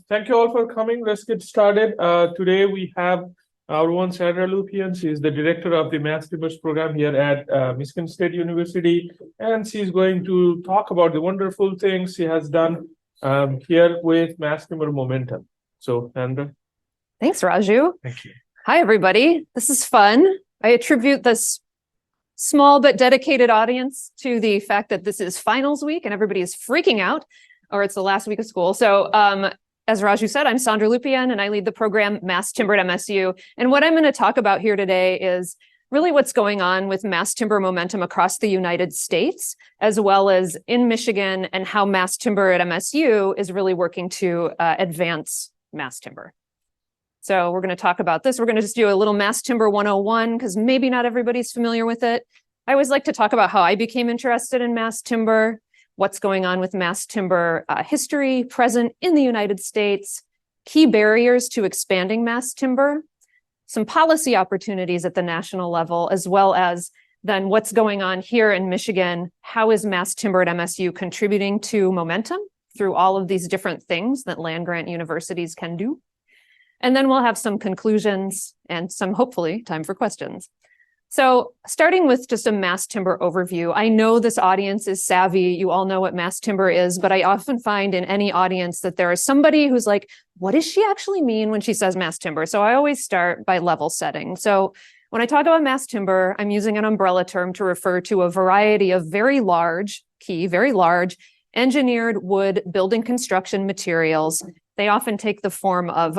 Thank you all for coming. Let's get started. Today we have our own Sandra Lupien. She is the director of the MassTimber program here at Michigan State University, and she's going to talk about the wonderful things she has done here with MassTimber Momentum. So, Sandra. Thanks, Raju. Thank you. Hi, everybody. This is fun. I attribute this small but dedicated audience to the fact that this is finals week and everybody is freaking out, or it's the last week of school. So as Raju said, I'm Sandra Lupien and I lead the program MassTimber MSU. And what I'm going to talk about here today is really what's going on with MassTimber momentum across the United States, as well as in Michigan, and how MassTimber at MSU is really working to advance MassTimber. So we're going to talk about this. We're going to just do a little MassTimber 101 because maybe not everybody's familiar with it. I always like to talk about how I became interested in MassTimber, what's going on with MassTimber history, present in the United States, key barriers to expanding MassTimber, some policy opportunities at the national level, as well as then what's going on here in Michigan. How is MassTimber at MSU contributing to momentum through all of these different things that land-grant universities can do? And then we'll have some conclusions and some, hopefully, time for questions. So starting with just a MassTimber overview, I know this audience is savvy. You all know what MassTimber is, but I often find in any audience that there is somebody who's like, what does she actually mean when she says MassTimber? So I always start by level setting. So when I talk about MassTimber, I'm using an umbrella term to refer to a variety of very large, engineered wood building construction materials. They often take the form of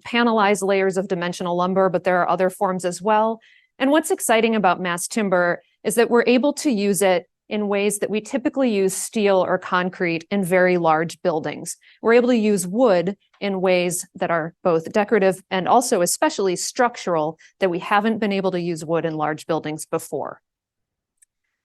panelized layers of dimensional lumber, but there are other forms as well. And what's exciting about MassTimber is that we're able to use it in ways that we typically use steel or concrete in very large buildings. We're able to use wood in ways that are both decorative and also especially structural, that we haven't been able to use wood in large buildings before.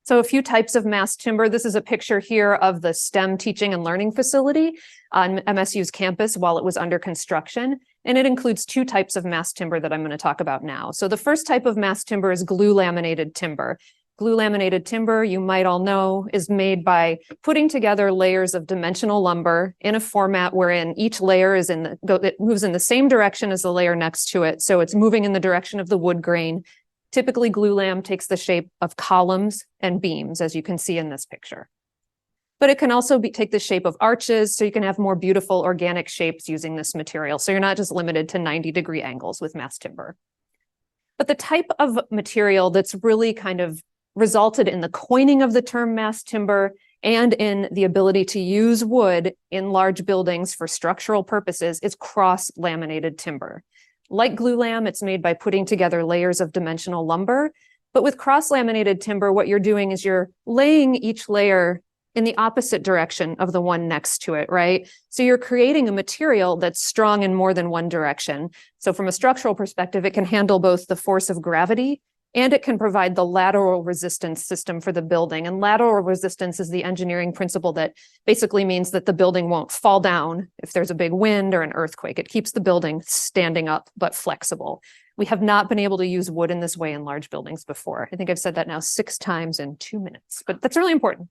So a few types of MassTimber. This is a picture here of the STEM teaching and learning facility on MSU's campus while it was under construction. And it includes two types of MassTimber that I'm going to talk about now. So the first type of MassTimber is glue laminated timber. Glue laminated timber, you might all know, is made by putting together layers of dimensional lumber in a format wherein each layer is it moves in the same direction as the layer next to it. So it's moving in the direction of the wood grain. Typically, glue lam takes the shape of columns and beams, as you can see in this picture. But it can also take the shape of arches, so you can have more beautiful organic shapes using this material. So you're not just limited to 90-degree angles with MassTimber. But the type of material that's really kind of resulted in the coining of the term MassTimber and in the ability to use wood in large buildings for structural purposes is cross-laminated timber. Like glue lam, it's made by putting together layers of dimensional lumber. But with cross-laminated timber, what you're doing is you're laying each layer in the opposite direction of the one next to it, right? So you're creating a material that's strong in more than one direction. So from a structural perspective, it can handle both the force of gravity and it can provide the lateral resistance system for the building. And lateral resistance is the engineering principle that basically means that the building won't fall down if there's a big wind or an earthquake. It keeps the building standing up, but flexible. We have not been able to use wood in this way in large buildings before. I think I've said that now 6 times in 2 minutes, but that's really important.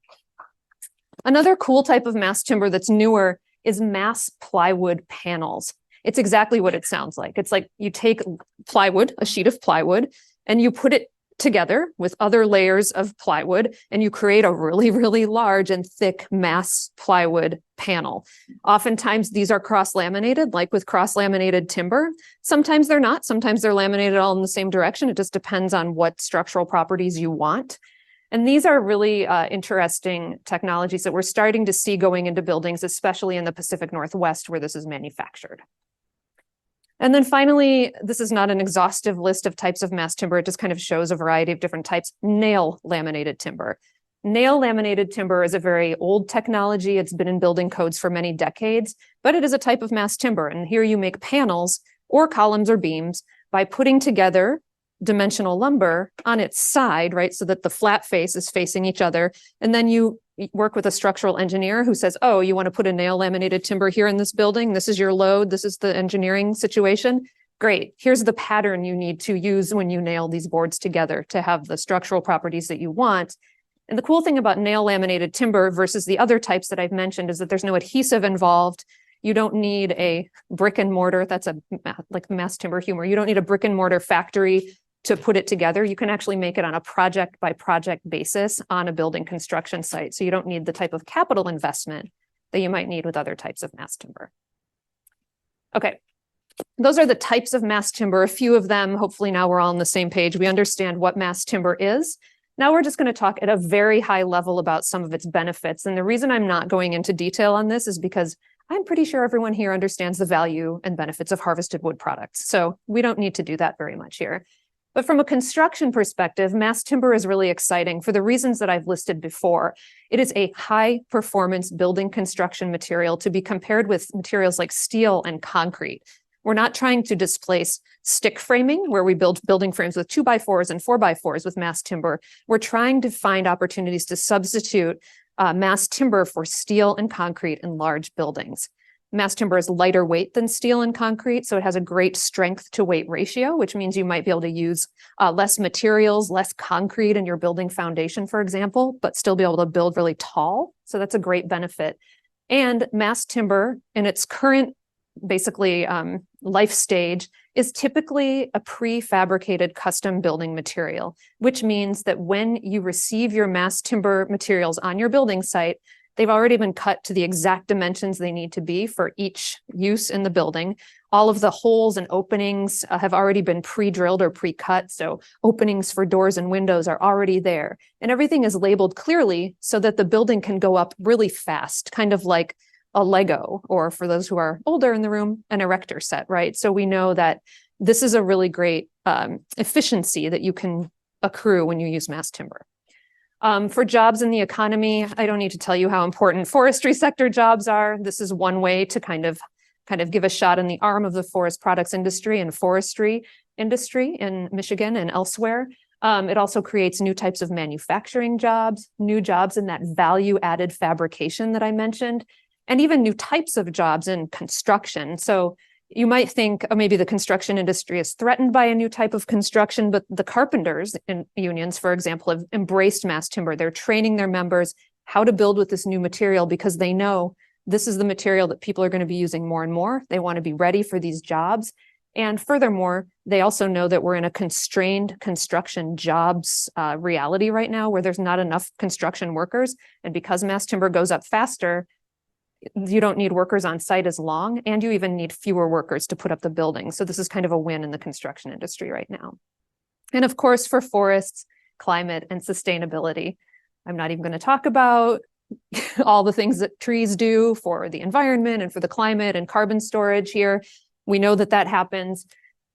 Another cool type of MassTimber that's newer is mass plywood panels. It's exactly what it sounds like. It's like you take plywood, a sheet of plywood, and you put it together with other layers of plywood, and you create a really, really large and thick mass plywood panel. Oftentimes, these are cross-laminated, like with cross-laminated timber. Sometimes they're not. Sometimes they're laminated all in the same direction. It just depends on what structural properties you want. And these are really interesting technologies that we're starting to see going into buildings, especially in the Pacific Northwest, where this is manufactured. And then finally, this is not an exhaustive list of types of MassTimber. It just kind of shows a variety of different types. Nail laminated timber. Nail laminated timber is a very old technology. It's been in building codes for many decades, but it is a type of MassTimber. And here you make panels or columns or beams by putting together dimensional lumber on its side, right? So that the flat face is facing each other. And then you work with a structural engineer who says, oh, you want to put a nail laminated timber here in this building. This is your load. This is the engineering situation. Great. Here's the pattern you need to use when you nail these boards together to have the structural properties that you want. And the cool thing about nail laminated timber versus the other types that I've mentioned is that there's no adhesive involved. You don't need a brick and mortar. That's like mass timber humor. You don't need a brick and mortar factory to put it together. You can actually make it on a project by project basis on a building construction site. So you don't need the type of capital investment that you might need with other types of mass timber. Okay, those are the types of mass timber. A few of them, hopefully now we're all on the same page. We understand what mass timber is. Now we're just going to talk at a very high level about some of its benefits. And the reason I'm not going into detail on this is because I'm pretty sure everyone here understands the value and benefits of harvested wood products. So we don't need to do that very much here. But from a construction perspective, mass timber is really exciting for the reasons that I've listed before. It is a high performance building construction material to be compared with materials like steel and concrete. We're not trying to displace stick framing, where we build building frames with 2x4s and 4x4s with mass timber. We're trying to find opportunities to substitute mass timber for steel and concrete in large buildings. Mass timber is lighter weight than steel and concrete, so it has a great strength to weight ratio, which means you might be able to use less materials, less concrete in your building foundation, for example, but still be able to build really tall. So that's a great benefit. And mass timber in its current basically life stage is typically a prefabricated custom building material, which means that when you receive your mass timber materials on your building site, they've already been cut to the exact dimensions they need to be for each use in the building. All of the holes and openings have already been pre-drilled or pre-cut. So openings for doors and windows are already there. And everything is labeled clearly so that the building can go up really fast, kind of like a Lego, or for those who are older in the room, an erector set, right? So we know that this is a really great efficiency that you can accrue when you use mass timber. For jobs in the economy, I don't need to tell you how important forestry sector jobs are. This is one way to kind of give a shot in the arm of the forest products industry and forestry industry in Michigan and elsewhere. It also creates new types of manufacturing jobs, new jobs in that value-added fabrication that I mentioned, and even new types of jobs in construction. So you might think, oh, maybe the construction industry is threatened by a new type of construction, but the carpenters in unions, for example, have embraced mass timber. They're training their members how to build with this new material because they know this is the material that people are going to be using more and more. They want to be ready for these jobs. And furthermore, they also know that we're in a constrained construction jobs reality right now where there's not enough construction workers. And because mass timber goes up faster, you don't need workers on site as long, and you even need fewer workers to put up the building. So this is kind of a win in the construction industry right now. And of course, for forests, climate, and sustainability, I'm not even going to talk about all the things that trees do for the environment and for the climate and carbon storage here. We know that that happens.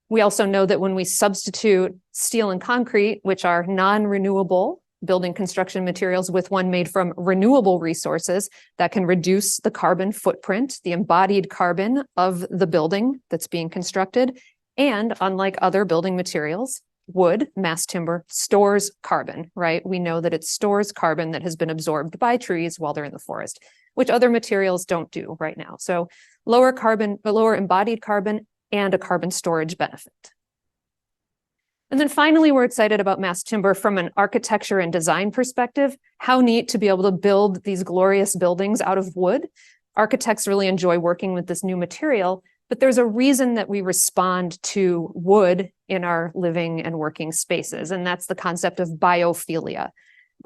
We also know that when we substitute steel and concrete, which are non-renewable building construction materials, with one made from renewable resources, that can reduce the carbon footprint, the embodied carbon of the building that's being constructed. And unlike other building materials, wood, mass timber, stores carbon, right? We know that it stores carbon that has been absorbed by trees while they're in the forest, which other materials don't do right now. So lower embodied carbon and a carbon storage benefit. And then finally, we're excited about mass timber from an architecture and design perspective. How neat to be able to build these glorious buildings out of wood. Architects really enjoy working with this new material, but there's a reason that we respond to wood in our living and working spaces, and that's the concept of biophilia.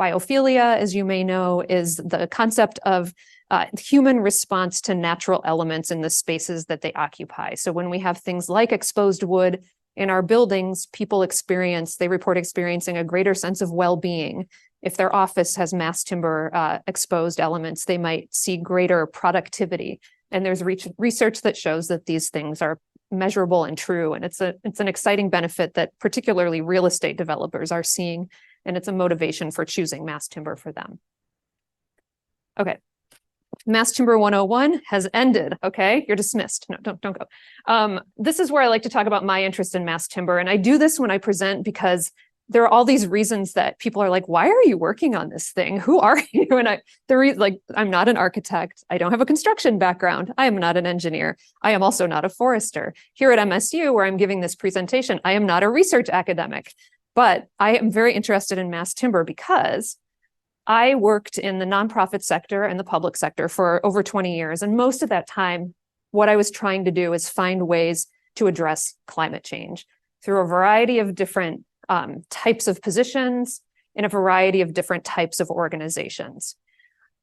Biophilia, as you may know, is the concept of human response to natural elements in the spaces that they occupy. So when we have things like exposed wood in our buildings, they report experiencing a greater sense of well-being. If their office has mass timber exposed elements, they might see greater productivity. And there's research that shows that these things are measurable and true. And it's an exciting benefit that particularly real estate developers are seeing. And it's a motivation for choosing mass timber for them. Okay. Mass Timber 101 has ended. Okay, you're dismissed. No, don't go. This is where I like to talk about my interest in mass timber. And I do this when I present because there are all these reasons that people are like, why are you working on this thing? Who are you? And I'm not an architect. I don't have a construction background. I am not an engineer. I am also not a forester. Here at MSU, where I'm giving this presentation, I am not a research academic, but I am very interested in mass timber because I worked in the nonprofit sector and the public sector for over 20 years. And most of that time, what I was trying to do is find ways to address climate change through a variety of different types of positions in a variety of different types of organizations.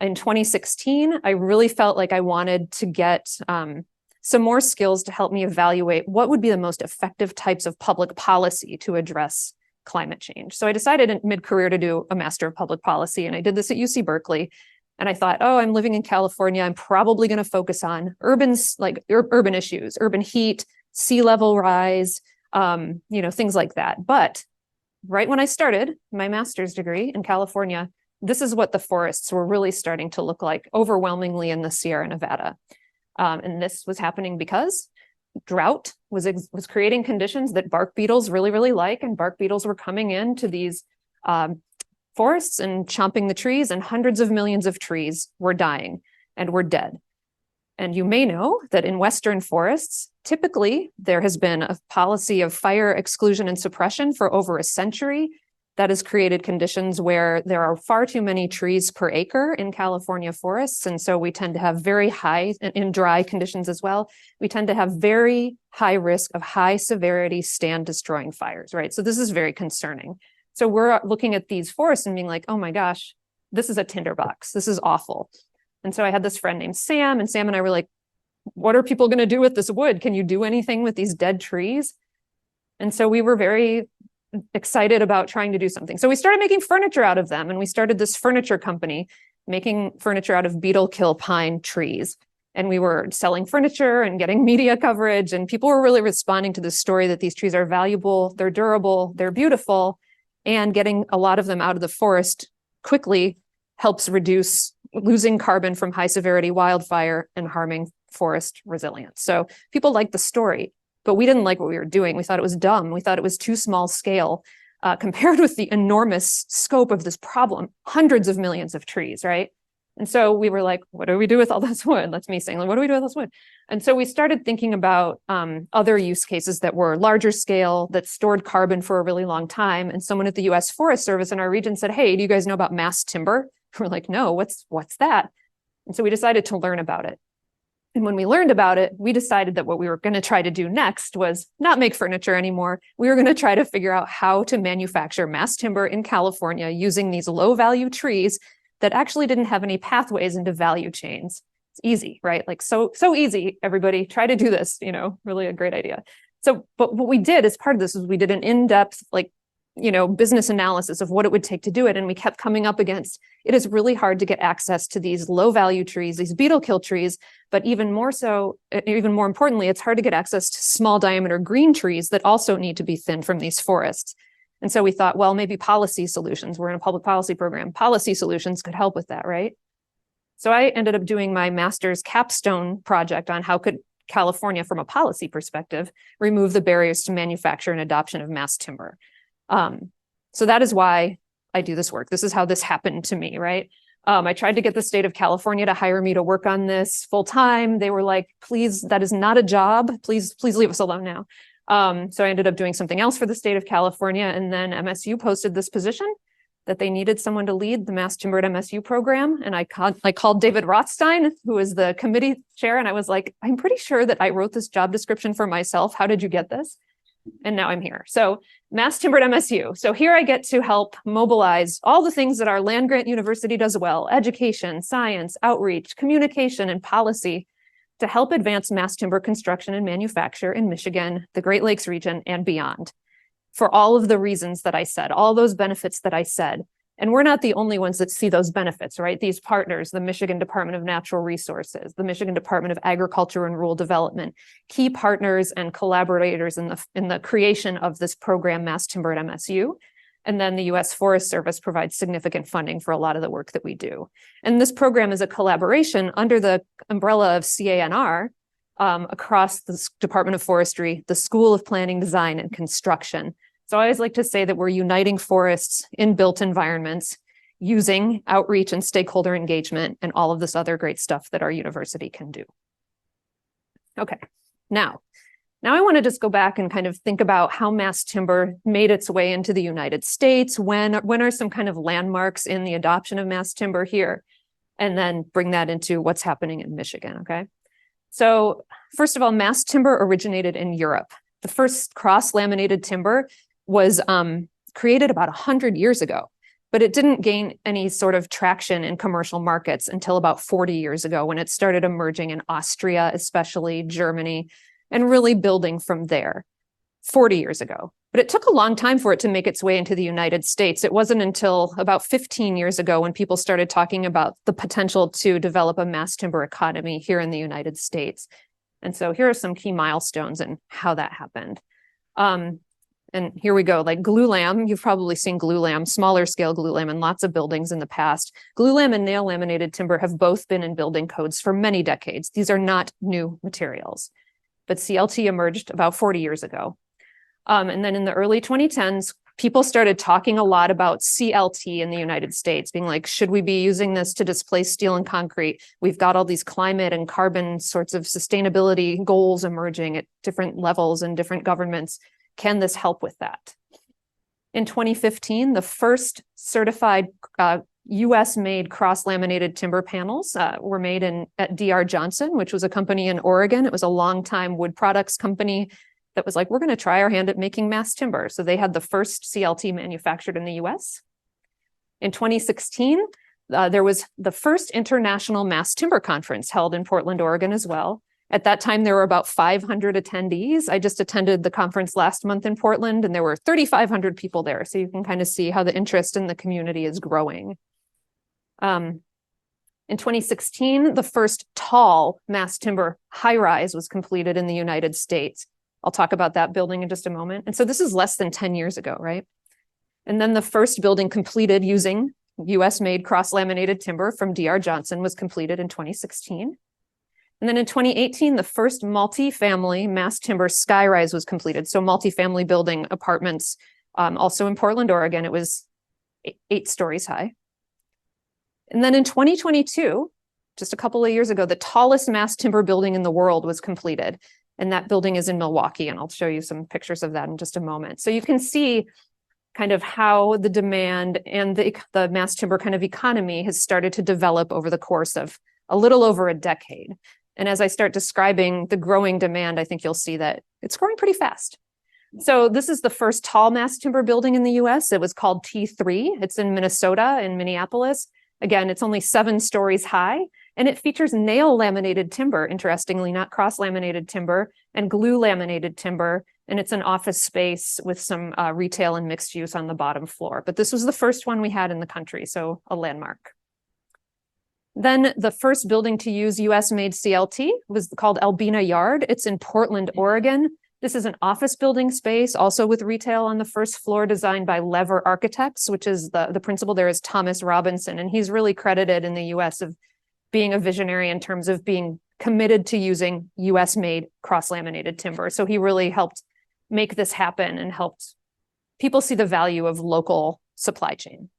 In 2016, I really felt like I wanted to get some more skills to help me evaluate what would be the most effective types of public policy to address climate change. So I decided in mid-career to do a Master of Public Policy, and I did this at UC Berkeley. And I thought, oh, I'm living in California. I'm probably going to focus on urban issues, urban heat, sea level rise, things like that. But right when I started my master's degree in California, this is what the forests were really starting to look like overwhelmingly in the Sierra Nevada. And this was happening because drought was creating conditions that bark beetles really, really like, and bark beetles were coming into these forests and chomping the trees, and hundreds of millions of trees were dying and were dead. And you may know that in Western forests, typically there has been a policy of fire exclusion and suppression for over a century. That has created conditions where there are far too many trees per acre in California forests. And so we tend to have very high, in dry conditions as well, we tend to have very high risk of high severity stand destroying fires, right? So this is very concerning. So we're looking at these forests and being like, oh my gosh, this is a tinderbox. This is awful. And so I had this friend named Sam, and Sam and I were like, what are people going to do with this wood? Can you do anything with these dead trees? And so we were very excited about trying to do something. So we started making furniture out of them, and we started this furniture company making furniture out of beetle kill pine trees. And we were selling furniture and getting media coverage, and people were really responding to the story that these trees are valuable, they're durable, they're beautiful, and getting a lot of them out of the forest quickly helps reduce losing carbon from high severity wildfire and harming forest resilience. So people liked the story, but we didn't like what we were doing. We thought it was dumb. We thought it was too small scale compared with the enormous scope of this problem, hundreds of millions of trees, right? And so we were like, what do we do with all this wood? That's me saying, like, what do we do with this wood? And so we started thinking about other use cases that were larger scale, that stored carbon for a really long time. And someone at the US Forest Service in our region said, hey, do you guys know about mass timber? We're like, no, what's that? And so we decided to learn about it. And when we learned about it, we decided that what we were going to try to do next was not make furniture anymore. We were going to try to figure out how to manufacture mass timber in California using these low value trees that actually didn't have any pathways into value chains. It's easy, right? Like so easy, everybody try to do this, really a great idea. So, but what we did as part of this is we did an in-depth, business analysis of what it would take to do it. And we kept coming up against, it is really hard to get access to these low value trees, these beetle kill trees, but even more importantly, it's hard to get access to small diameter green trees that also need to be thinned from these forests. And so we thought, well, maybe policy solutions, we're in a public policy program, policy solutions could help with that, right? So I ended up doing my master's capstone project on how could California, from a policy perspective, remove the barriers to manufacture and adoption of mass timber. So that is why I do this work. This is how this happened to me, right? I tried to get the state of California to hire me to work on this full time. They were like, please, that is not a job. Please leave us alone now. So I ended up doing something else for the state of California. And then MSU posted this position that they needed someone to lead the MassTimber MSU program. And I called David Rothstein, who is the committee chair. And I was like, I'm pretty sure that I wrote this job description for myself. How did you get this? And now I'm here. So MassTimber MSU. So here I get to help mobilize all the things that our land-grant university does well: education, science, outreach, communication, and policy to help advance mass timber construction and manufacture in Michigan, the Great Lakes region, and beyond. For all of the reasons that I said, all those benefits that I said. And we're not the only ones that see those benefits, right? These partners, the Michigan Department of Natural Resources, the Michigan Department of Agriculture and Rural Development, key partners and collaborators in the creation of this program, MassTimber at MSU. And then the US Forest Service provides significant funding for a lot of the work that we do. And this program is a collaboration under the umbrella of CANR across the Department of Forestry, the School of Planning, Design, and Construction. So I always like to say that we're uniting forests in built environments using outreach and stakeholder engagement and all of this other great stuff that our university can do. Okay, now I want to just go back and kind of think about how mass timber made its way into the United States. When are some kind of landmarks in the adoption of mass timber here? And then bring that into what's happening in Michigan, okay? So first of all, mass timber originated in Europe. The first cross-laminated timber was created about 100 years ago, but it didn't gain any sort of traction in commercial markets until about 40 years ago when it started emerging in Austria, especially Germany, and really building from there 40 years ago. But it took a long time for it to make its way into the United States. It wasn't until about 15 years ago when people started talking about the potential to develop a mass timber economy here in the United States. And so here are some key milestones and how that happened. And here we go, like glulam. You've probably seen glulam, smaller scale glulam in lots of buildings in the past. Glulam and nail laminated timber have both been in building codes for many decades. These are not new materials, but CLT emerged about 40 years ago. And then in the early 2010s, people started talking a lot about CLT in the United States, being like, should we be using this to displace steel and concrete? We've got all these climate and carbon sorts of sustainability goals emerging at different levels and different governments. Can this help with that? In 2015, the first certified US-made cross-laminated timber panels were made at D.R. Johnson, which was a company in Oregon. It was a longtime wood products company that was like, we're going to try our hand at making mass timber. So they had the first CLT manufactured in the US. In 2016, there was the first international mass timber conference held in Portland, Oregon as well. At that time, there were about 500 attendees. I just attended the conference last month in Portland, and there were 3,500 people there. So you can kind of see how the interest in the community is growing. In 2016, the first tall mass timber high-rise was completed in the United States. I'll talk about that building in just a moment. And so this is less than 10 years ago, right? And then the first building completed using US-made cross-laminated timber from D.R. Johnson was completed in 2016. And then in 2018, the first multi-family mass timber skyrise was completed. So multi-family building apartments, also in Portland, Oregon. It was 8 stories high. And then in 2022, just a couple of years ago, the tallest mass timber building in the world was completed. And that building is in Milwaukee, and I'll show you some pictures of that in just a moment. So you can see kind of how the demand and the mass timber kind of economy has started to develop over the course of a little over a decade. And as I start describing the growing demand, I think you'll see that it's growing pretty fast. So this is the first tall mass timber building in the US. It was called T3. It's in Minnesota, in Minneapolis. Again, it's only 7 stories high. And it features nail laminated timber, interestingly, not cross-laminated timber, and glue laminated timber. And it's an office space with some retail and mixed use on the bottom floor. But this was the first one we had in the country, so a landmark. Then the first building to use US-made CLT was called Albina Yard. It's in Portland, Oregon. This is an office building space, also with retail on the first floor, designed by Lever Architects, which is the principal there is Thomas Robinson. And he's really credited in the US of being a visionary in terms of being committed to using US-made cross-laminated timber. So he really helped make this happen and helped people see the value of local supply chain.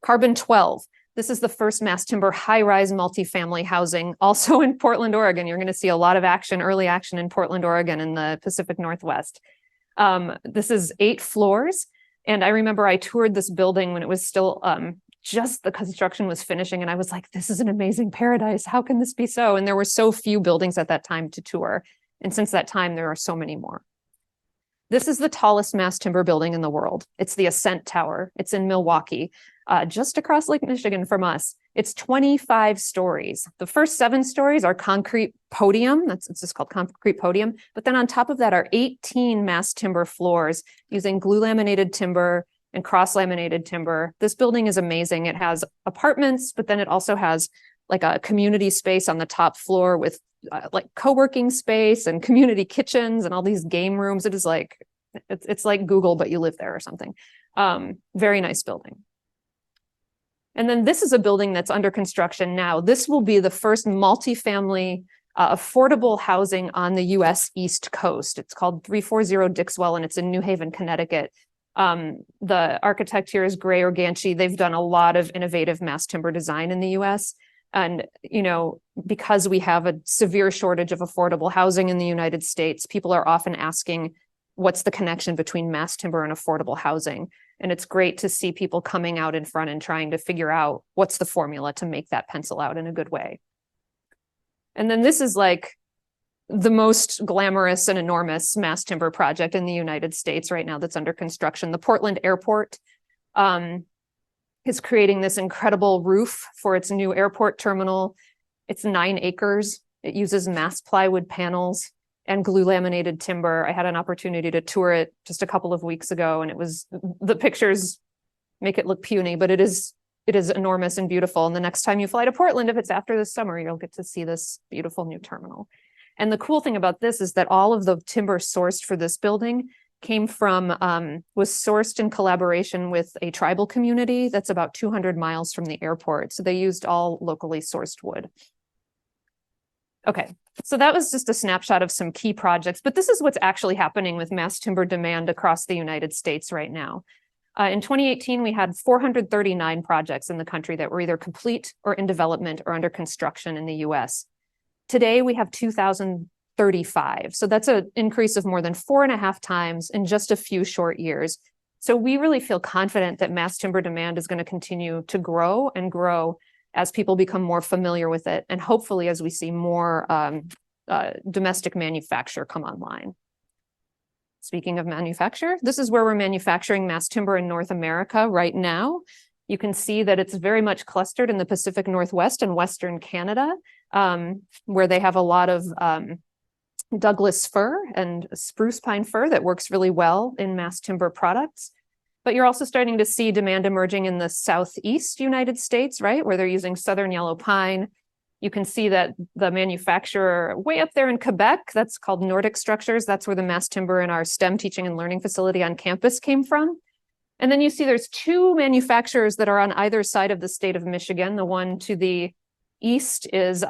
Carbon 12. This is the first mass timber high-rise multifamily housing, also in Portland, Oregon. You're going to see a lot of action, early action in Portland, Oregon, in the Pacific Northwest. This is 8 floors. And I remember I toured this building when it was still just the construction was finishing. And I was like, this is an amazing paradise. How can this be so? And there were so few buildings at that time to tour. And since that time, there are so many more. This is the tallest mass timber building in the world. It's the Ascent Tower. It's in Milwaukee, just across Lake Michigan from us. It's 25 stories. The first 7 stories are concrete podium. It's just called concrete podium. But then on top of that are 18 mass timber floors using glue laminated timber and cross-laminated timber. This building is amazing. It has apartments, but then it also has like a community space on the top floor with like co-working space and community kitchens and all these game rooms. It is like, it's like Google, but you live there or something. Very nice building. And then this is a building that's under construction now. This will be the first multifamily affordable housing on the US East Coast. It's called 340 Dixwell, and it's in New Haven, Connecticut. The architect here is Gray Organchi. They've done a lot of innovative mass timber design in the US. And, you know, because we have a severe shortage of affordable housing in the United States, people are often asking, what's the connection between mass timber and affordable housing? And it's great to see people coming out in front and trying to figure out what's the formula to make that pencil out in a good way. And then this is like the most glamorous and enormous mass timber project in the United States right now that's under construction. The Portland Airport is creating this incredible roof for its new airport terminal. It's 9 acres. It uses mass plywood panels and glue laminated timber. I had an opportunity to tour it just a couple of weeks ago, and the pictures make it look puny, but it is enormous and beautiful. And the next time you fly to Portland, if it's after this summer, you'll get to see this beautiful new terminal. And the cool thing about this is that all of the timber sourced for this building was sourced in collaboration with a tribal community that's about 200 miles from the airport. So they used all locally sourced wood. Okay, so that was just a snapshot of some key projects, but this is what's actually happening with mass timber demand across the United States right now. In 2018, we had 439 projects in the country that were either complete or in development or under construction in the US. Today, we have 2,035. So that's an increase of more than 4.5 times in just a few short years. So we really feel confident that mass timber demand is going to continue to grow and grow as people become more familiar with it, and hopefully as we see more domestic manufacture come online. Speaking of manufacture, this is where we're manufacturing mass timber in North America right now. You can see that it's very much clustered in the Pacific Northwest and Western Canada, where they have a lot of Douglas fir and spruce pine fir that works really well in mass timber products. But you're also starting to see demand emerging in the Southeast United States, right, where they're using southern yellow pine. You can see that the manufacturer way up there in Quebec, that's called Nordic Structures. That's where the mass timber in our STEM teaching and learning facility on campus came from. And then you see there's 2 manufacturers that are on either side of the state of Michigan. The one to the east is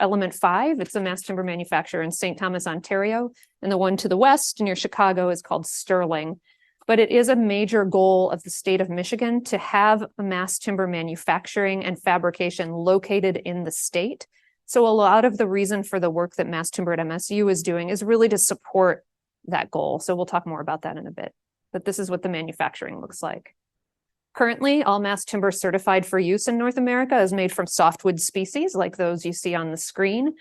Element 5. It's a mass timber manufacturer in St. Thomas, Ontario. And the one to the west near Chicago is called Sterling. But it is a major goal of the state of Michigan to have a mass timber manufacturing and fabrication located in the state. So a lot of the reason for the work that MassTimber at MSU is doing is really to support that goal. So we'll talk more about that in a bit. But this is what the manufacturing looks like. Currently, all mass timber certified for use in North America is made from softwood species like those you see on the screen.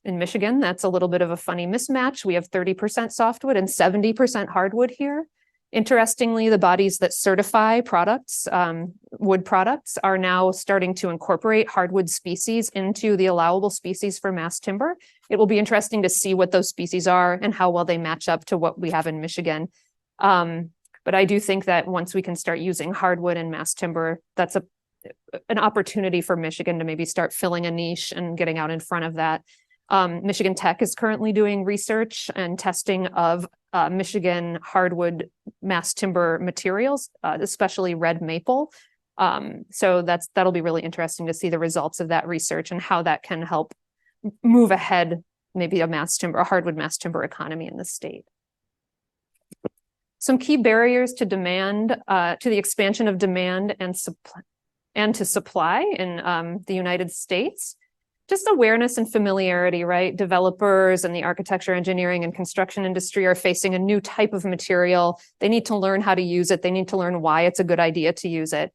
In Michigan, that's a little bit of a funny mismatch. We have 30% softwood and 70% hardwood here. Interestingly, the bodies that certify products, wood products, are now starting to incorporate hardwood species into the allowable species for mass timber. It will be interesting to see what those species are and how well they match up to what we have in Michigan. But I do think that once we can start using hardwood and mass timber, that's an opportunity for Michigan to maybe start filling a niche and getting out in front of that. Michigan Tech is currently doing research and testing of Michigan hardwood mass timber materials, especially red maple. So that'll be really interesting to see the results of that research and how that can help move ahead maybe a hardwood mass timber economy in the state. Some key barriers to demand, to the expansion of demand and to supply in the United States. Just awareness and familiarity, right? Developers and the architecture, engineering, and construction industry are facing a new type of material. They need to learn how to use it. They need to learn why it's a good idea to use it.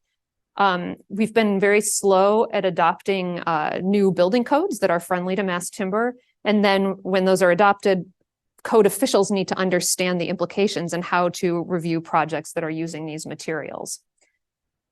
We've been very slow at adopting new building codes that are friendly to mass timber. And then when those are adopted, code officials need to understand the implications and how to review projects that are using these materials.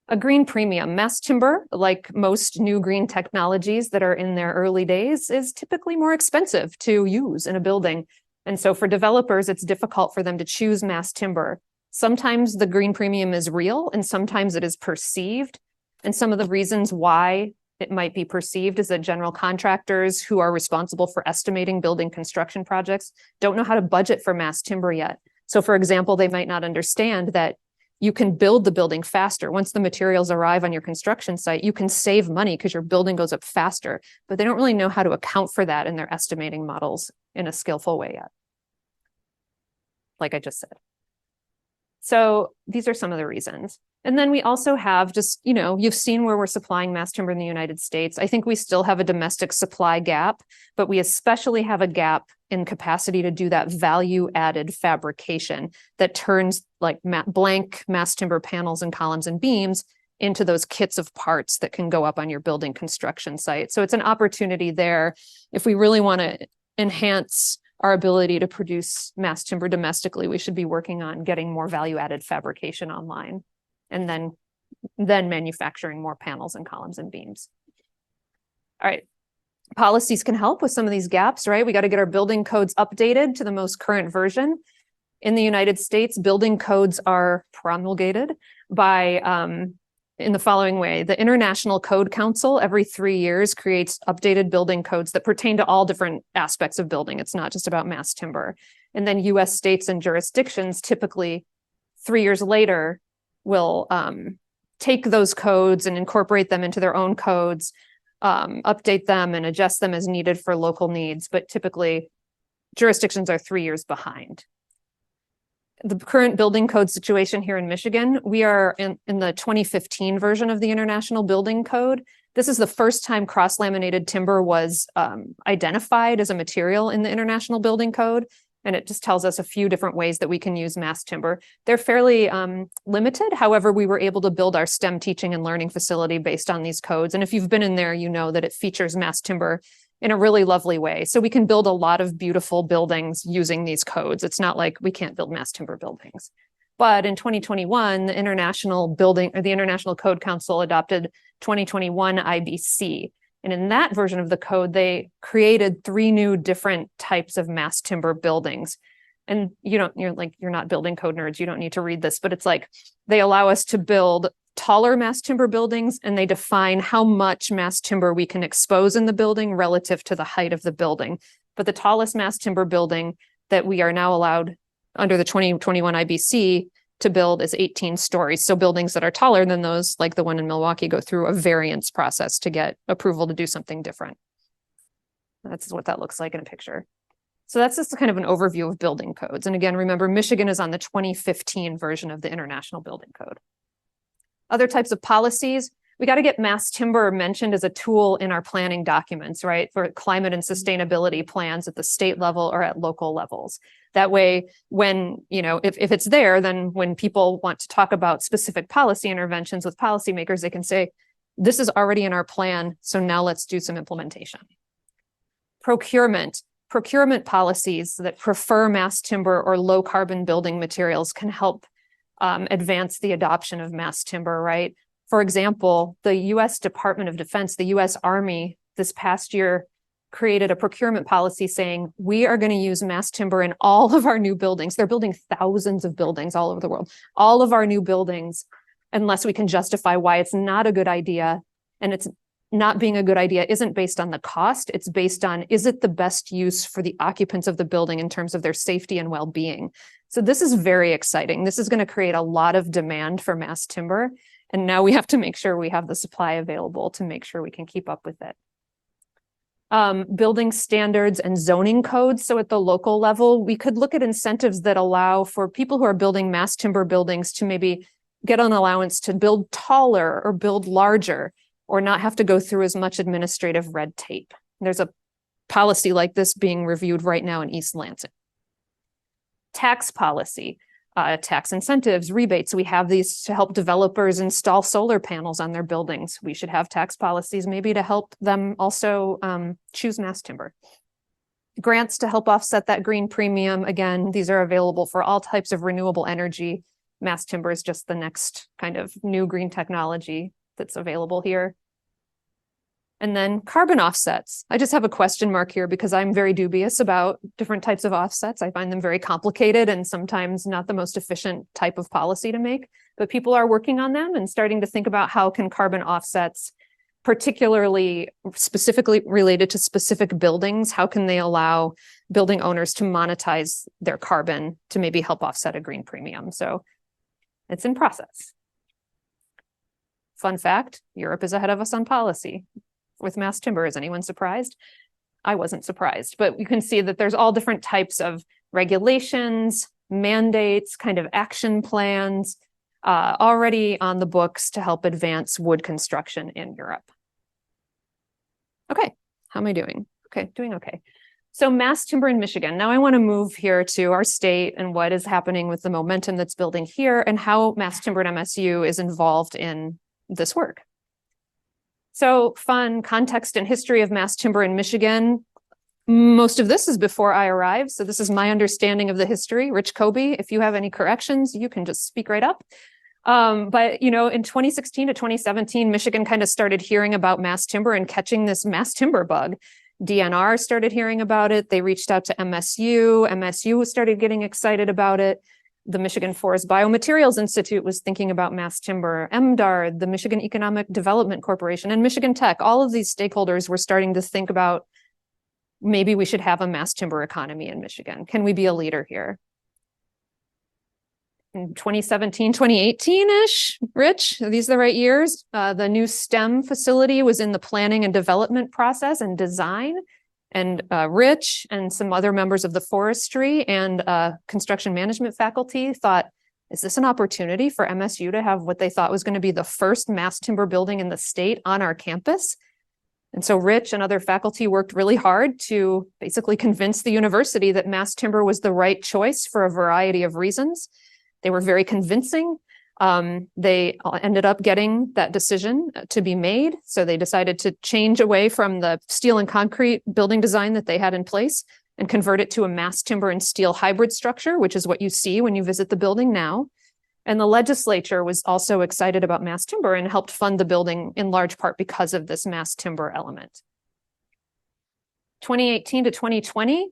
A green premium. Mass timber, like most new green technologies that are in their early days, is typically more expensive to use in a building. And so for developers, it's difficult for them to choose mass timber. Sometimes the green premium is real and sometimes it is perceived. And some of the reasons why it might be perceived is that general contractors who are responsible for estimating building construction projects don't know how to budget for mass timber yet. So for example, they might not understand that you can build the building faster. Once the materials arrive on your construction site, you can save money because your building goes up faster, but they don't really know how to account for that in their estimating models in a skillful way yet, like I just said. So these are some of the reasons. And then we also have just, you've seen where we're supplying mass timber in the United States. I think we still have a domestic supply gap, but we especially have a gap in capacity to do that value added fabrication that turns like blank mass timber panels and columns and beams into those kits of parts that can go up on your building construction site. So it's an opportunity there if we really want to enhance our ability to produce mass timber domestically. We should be working on getting more value-added fabrication online, and then manufacturing more panels and columns and beams. All right. Policies can help with some of these gaps, right? We got to get our building codes updated to the most current version. In the United States, building codes are promulgated by, in the following way. The International Code Council every 3 years creates updated building codes that pertain to all different aspects of building. It's not just about mass timber. And then US states and jurisdictions typically 3 years later will take those codes and incorporate them into their own codes, update them and adjust them as needed for local needs. But typically jurisdictions are 3 years behind. The current building code situation here in Michigan, we are in the 2015 version of the International Building Code. This is the first time cross-laminated timber was identified as a material in the International Building Code. And it just tells us a few different ways that we can use mass timber. They're fairly limited. However, we were able to build our STEM teaching and learning facility based on these codes. And if you've been in there, you know that it features mass timber in a really lovely way. So we can build a lot of beautiful buildings using these codes. It's not like we can't build mass timber buildings. But in 2021, the International Code Council adopted 2021 IBC. And in that version of the code, they created 3 new different types of mass timber buildings. And you're not building code nerds, you don't need to read this, but it's like they allow us to build taller mass timber buildings, and they define how much mass timber we can expose in the building relative to the height of the building. But the tallest mass timber building that we are now allowed under the 2021 IBC to build is 18 stories. So buildings that are taller than those, like the one in Milwaukee, go through a variance process to get approval to do something different. That's what that looks like in a picture. So that's just kind of an overview of building codes. And again, remember, Michigan is on the 2015 version of the International Building Code. Other types of policies, we got to get mass timber mentioned as a tool in our planning documents, right? For climate and sustainability plans at the state level or at local levels. That way, when, if it's there, then when people want to talk about specific policy interventions with policymakers, they can say, this is already in our plan, so now let's do some implementation. Procurement policies that prefer mass timber or low carbon building materials can help advance the adoption of mass timber, right? For example, the US Department of Defense, the US Army, this past year created a procurement policy saying, we are going to use mass timber in all of our new buildings. They're building thousands of buildings all over the world, all of our new buildings, unless we can justify why it's not a good idea. And it's not being a good idea isn't based on the cost. It's based on, is it the best use for the occupants of the building in terms of their safety and well-being? So this is very exciting. This is going to create a lot of demand for mass timber. And now we have to make sure we have the supply available to make sure we can keep up with it. Building standards and zoning codes. So at the local level, we could look at incentives that allow for people who are building mass timber buildings to maybe get an allowance to build taller or build larger, or not have to go through as much administrative red tape. There's a policy like this being reviewed right now in East Lansing. Tax policy, tax incentives, rebates. We have these to help developers install solar panels on their buildings. We should have tax policies maybe to help them also choose mass timber. Grants to help offset that green premium. Again, these are available for all types of renewable energy. Mass timber is just the next kind of new green technology that's available here. And then carbon offsets. I just have a question mark here because I'm very dubious about different types of offsets. I find them very complicated and sometimes not the most efficient type of policy to make, but people are working on them and starting to think about how can carbon offsets, particularly specifically related to specific buildings, how can they allow building owners to monetize their carbon to maybe help offset a green premium? So it's in process. Fun fact, Europe is ahead of us on policy with mass timber. Is anyone surprised? I wasn't surprised, but you can see that there's all different types of regulations, mandates, kind of action plans already on the books to help advance wood construction in Europe. Okay, how am I doing? Okay, doing okay. So mass timber in Michigan. Now I want to move here to our state and what is happening with the momentum that's building here and how mass timber at MSU is involved in this work. So fun context and history of mass timber in Michigan. Most of this is before I arrived. So this is my understanding of the history. Rich Kobe, if you have any corrections, you can just speak right up. But, in 2016 to 2017, Michigan kind of started hearing about mass timber and catching this mass timber bug. DNR started hearing about it. They reached out to MSU. MSU started getting excited about it. The Michigan Forest Biomaterials Institute was thinking about mass timber. MDARD, the Michigan Economic Development Corporation, and Michigan Tech, all of these stakeholders were starting to think about maybe we should have a mass timber economy in Michigan. Can we be a leader here? In 2017, 2018-ish, Rich, are these the right years? The new STEM facility was in the planning and development process and design. And Rich and some other members of the forestry and construction management faculty thought, is this an opportunity for MSU to have what they thought was going to be the first mass timber building in the state on our campus? And so Rich and other faculty worked really hard to basically convince the university that mass timber was the right choice for a variety of reasons. They were very convincing. They ended up getting that decision to be made. So they decided to change away from the steel and concrete building design that they had in place and convert it to a mass timber and steel hybrid structure, which is what you see when you visit the building now. And the legislature was also excited about mass timber and helped fund the building in large part because of this mass timber element. 2018 to 2020,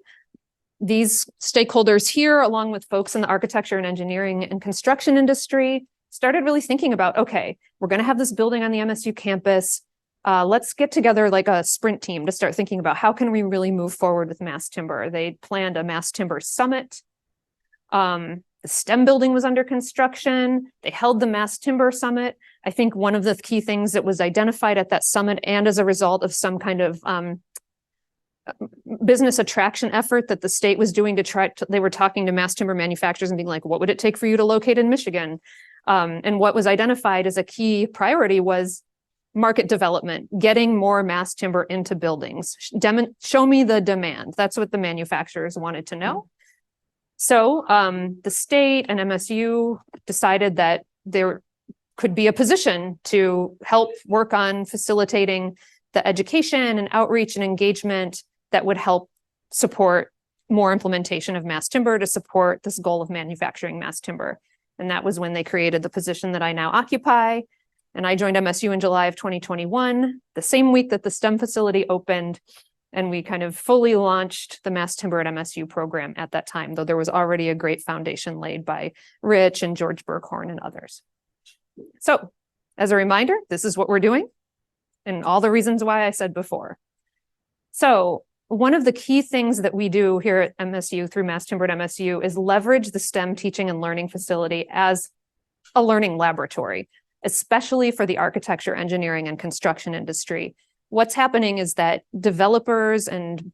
these stakeholders here, along with folks in the architecture and engineering and construction industry, started really thinking about, okay, we're going to have this building on the MSU campus. Let's get together like a sprint team to start thinking about how can we really move forward with mass timber. They planned a mass timber summit. The STEM building was under construction. They held the mass timber summit. I think one of the key things that was identified at that summit and as a result of some kind of business attraction effort that the state was doing they were talking to mass timber manufacturers and being like, what would it take for you to locate in Michigan? And what was identified as a key priority was market development, getting more mass timber into buildings. Show me the demand. That's what the manufacturers wanted to know. So the state and MSU decided that there could be a position to help work on facilitating the education and outreach and engagement that would help support more implementation of mass timber to support this goal of manufacturing mass timber. And that was when they created the position that I now occupy. And I joined MSU in July of 2021, the same week that the STEM facility opened. And we kind of fully launched the Mass Timber at MSU program at that time, though there was already a great foundation laid by Rich and George Berghorn and others. So as a reminder, this is what we're doing and all the reasons why I said before. So one of the key things that we do here at MSU through Mass Timber at MSU is leverage the STEM teaching and learning facility as a learning laboratory, especially for the architecture, engineering, and construction industry. What's happening is that developers and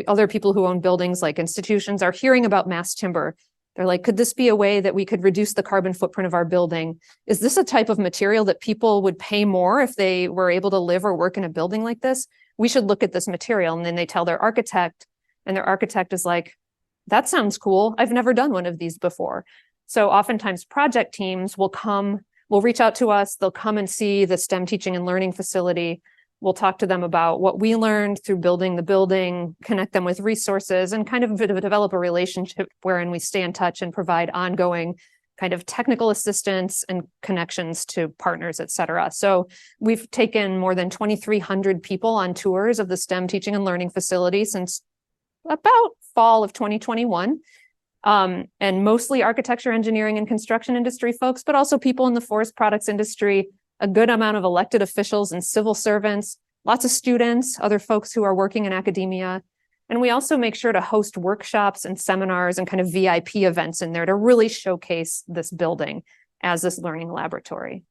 other people who own buildings like institutions are hearing about mass timber. They're like, could this be a way that we could reduce the carbon footprint of our building? Is this a type of material that people would pay more if they were able to live or work in a building like this? We should look at this material. And then they tell their architect, and their architect is like, that sounds cool. I've never done one of these before. So oftentimes project teams will reach out to us. They'll come and see the STEM teaching and learning facility. We'll talk to them about what we learned through building the building, connect them with resources, and kind of develop a relationship wherein we stay in touch and provide ongoing kind of technical assistance and connections to partners, et cetera. So we've taken more than 2,300 people on tours of the STEM teaching and learning facility since about fall of 2021. And mostly architecture, engineering, and construction industry folks, but also people in the forest products industry, a good amount of elected officials and civil servants, lots of students, other folks who are working in academia. And we also make sure to host workshops and seminars and kind of VIP events in there to really showcase this building as this learning laboratory.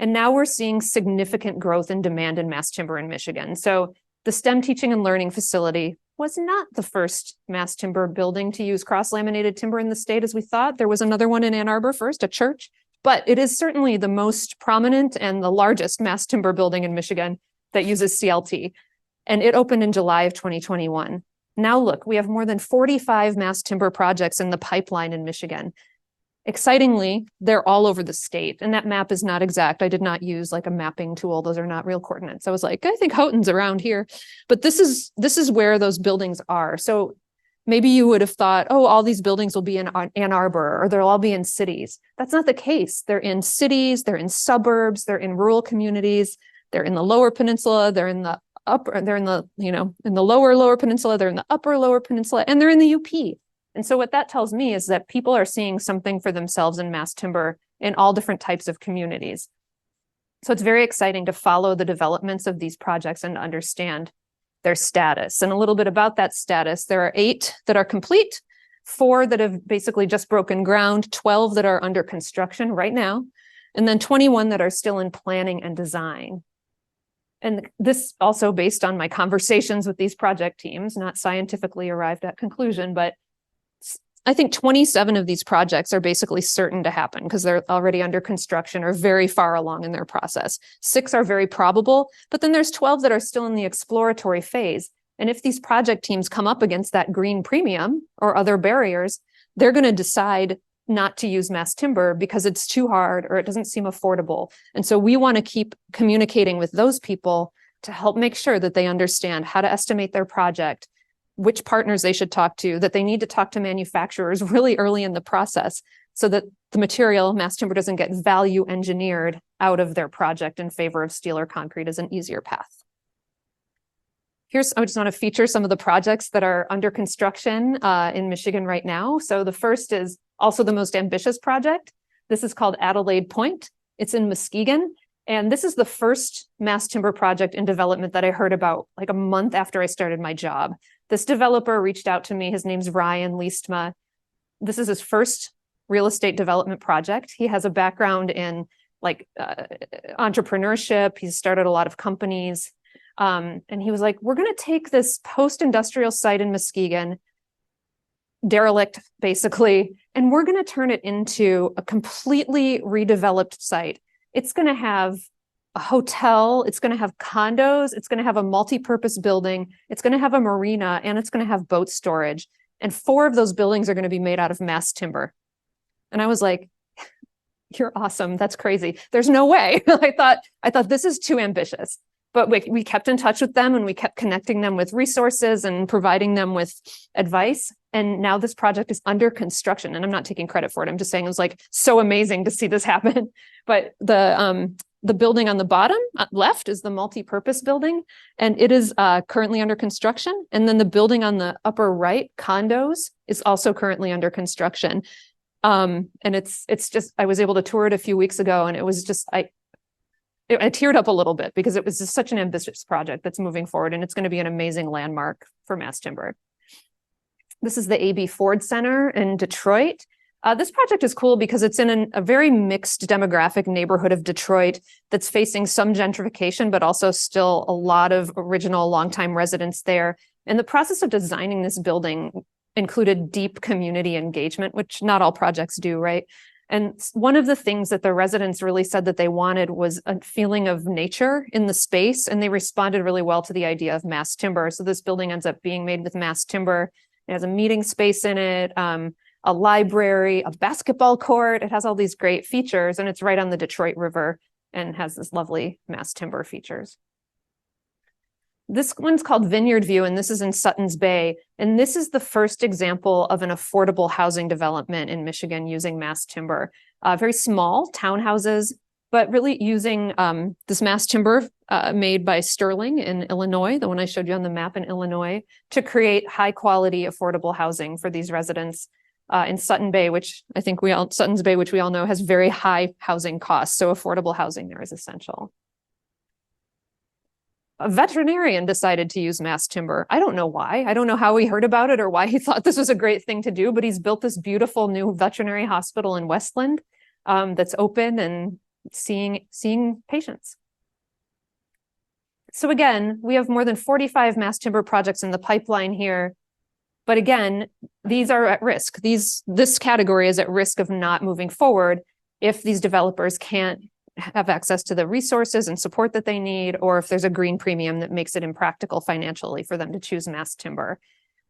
And now we're seeing significant growth in demand in mass timber in Michigan. So the STEM teaching and learning facility was not the first mass timber building to use cross-laminated timber in the state as we thought. There was another one in Ann Arbor first, a church. But it is certainly the most prominent and the largest mass timber building in Michigan that uses CLT. And it opened in July of 2021. Now look, we have more than 45 mass timber projects in the pipeline in Michigan. Excitingly, they're all over the state, and that map is not exact. I did not use like a mapping tool. Those are not real coordinates. I was like, I think Houghton's around here, but this is where those buildings are. So maybe you would have thought, oh, all these buildings will be in Ann Arbor, or they'll all be in cities. That's not the case. They're in cities, they're in suburbs, they're in rural communities, they're in the Lower Peninsula, they're in the upper, they're in the, in the lower peninsula, they're in the upper lower peninsula, and they're in the UP. And so what that tells me is that people are seeing something for themselves in mass timber in all different types of communities. So it's very exciting to follow the developments of these projects and to understand their status. And a little bit about that status, there are 8 that are complete, 4 that have basically just broken ground, 12 that are under construction right now, and then 21 that are still in planning and design. And this also based on my conversations with these project teams, not scientifically arrived at conclusion, but I think 27 of these projects are basically certain to happen because they're already under construction or very far along in their process. 6 are very probable, but then there's 12 that are still in the exploratory phase. And if these project teams come up against that green premium or other barriers, they're going to decide not to use mass timber because it's too hard or it doesn't seem affordable. And so we want to keep communicating with those people to help make sure that they understand how to estimate their project, which partners they should talk to, that they need to talk to manufacturers really early in the process so that the material, mass timber, doesn't get value engineered out of their project in favor of steel or concrete as an easier path. I just want to feature some of the projects that are under construction in Michigan right now. So the first is also the most ambitious project. This is called Adelaide Point. It's in Muskegon. And this is the first mass timber project in development that I heard about like a month after I started my job. This developer reached out to me. His name's Ryan Liestma. This is his first real estate development project. He has a background in like entrepreneurship. He's started a lot of companies. And he was like, we're going to take this post-industrial site in Muskegon, derelict basically, and we're going to turn it into a completely redeveloped site. It's going to have a hotel, it's going to have condos, it's going to have a multi-purpose building, it's going to have a marina, and it's going to have boat storage. And 4 of those buildings are going to be made out of mass timber. And I was like, you're awesome. That's crazy. There's no way. I thought this is too ambitious. But we kept in touch with them and we kept connecting them with resources and providing them with advice. And now this project is under construction. And I'm not taking credit for it. I'm just saying it was like so amazing to see this happen. But the building on the bottom left is the multi-purpose building, and it is currently under construction. And then the building on the upper right, condos, is also currently under construction. And it's just, I was able to tour it a few weeks ago, and it was just, I teared up a little bit because it was just such an ambitious project that's moving forward, and it's going to be an amazing landmark for mass timber. This is the A.B. Ford Center in Detroit. This project is cool because it's in a very mixed demographic neighborhood of Detroit that's facing some gentrification, but also still a lot of original longtime residents there. And the process of designing this building included deep community engagement, which not all projects do, right? And one of the things that the residents really said that they wanted was a feeling of nature in the space, and they responded really well to the idea of mass timber. So this building ends up being made with mass timber. It has a meeting space in it, a library, a basketball court. It has all these great features, and it's right on the Detroit River and has this lovely mass timber features. This one's called Vineyard View, and this is in Suttons Bay. And this is the first example of an affordable housing development in Michigan using mass timber. Very small townhouses, but really using this mass timber made by Sterling in Illinois, the one I showed you on the map in Illinois, to create high quality, affordable housing for these residents in Suttons Bay, which we all know has very high housing costs. So affordable housing there is essential. A veterinarian decided to use mass timber. I don't know why. I don't know how he heard about it or why he thought this was a great thing to do, but he's built this beautiful new veterinary hospital in Westland that's open and seeing patients. So again, we have more than 45 mass timber projects in the pipeline here. But again, these are at risk. This category is at risk of not moving forward if these developers can't have access to the resources and support that they need, or if there's a green premium that makes it impractical financially for them to choose mass timber.